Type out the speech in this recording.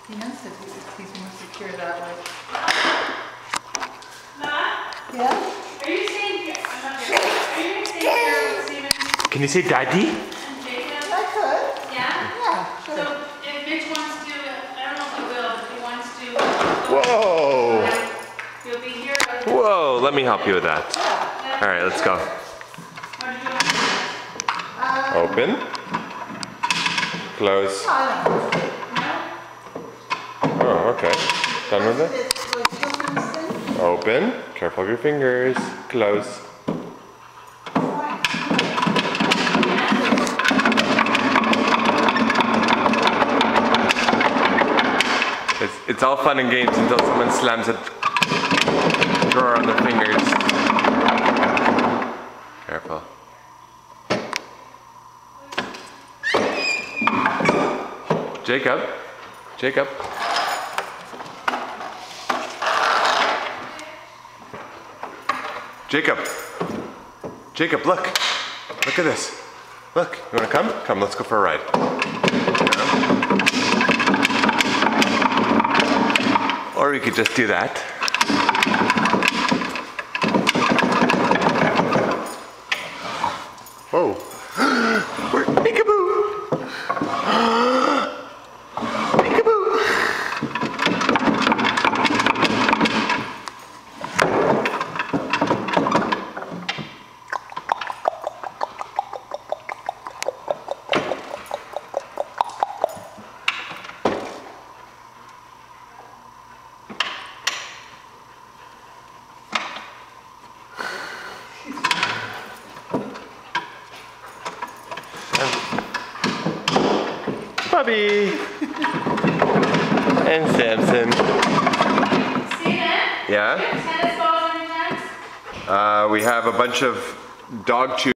He knows that he's more secure that way. Yeah? Are you saying, I'm not here. Are you saying Carol Stevens Can you say daddy? and Jacob? I could. Yeah? Yeah, sure. So if Mitch wants to, I don't know if he will, but if he wants to. Whoa! He'll be here. Whoa, let me help you with that. Yeah. All right, let's go. What did you want to Open. Close. I don't know. Oh, okay. Done with it? It's like children's thing. Open. Careful of your fingers. Close. Fine. It's all fun and games until someone slams a drawer on their fingers. Careful. Jacob. Jacob. Jacob. Jacob, look. Look at this. Look. You want to come? Come, let's go for a ride. Or we could just do that. Whoa. We're peekaboo. Peekaboo. Bobby and Samson. Steven? Yeah? Tennis balls in your tent? We have a bunch of dog chew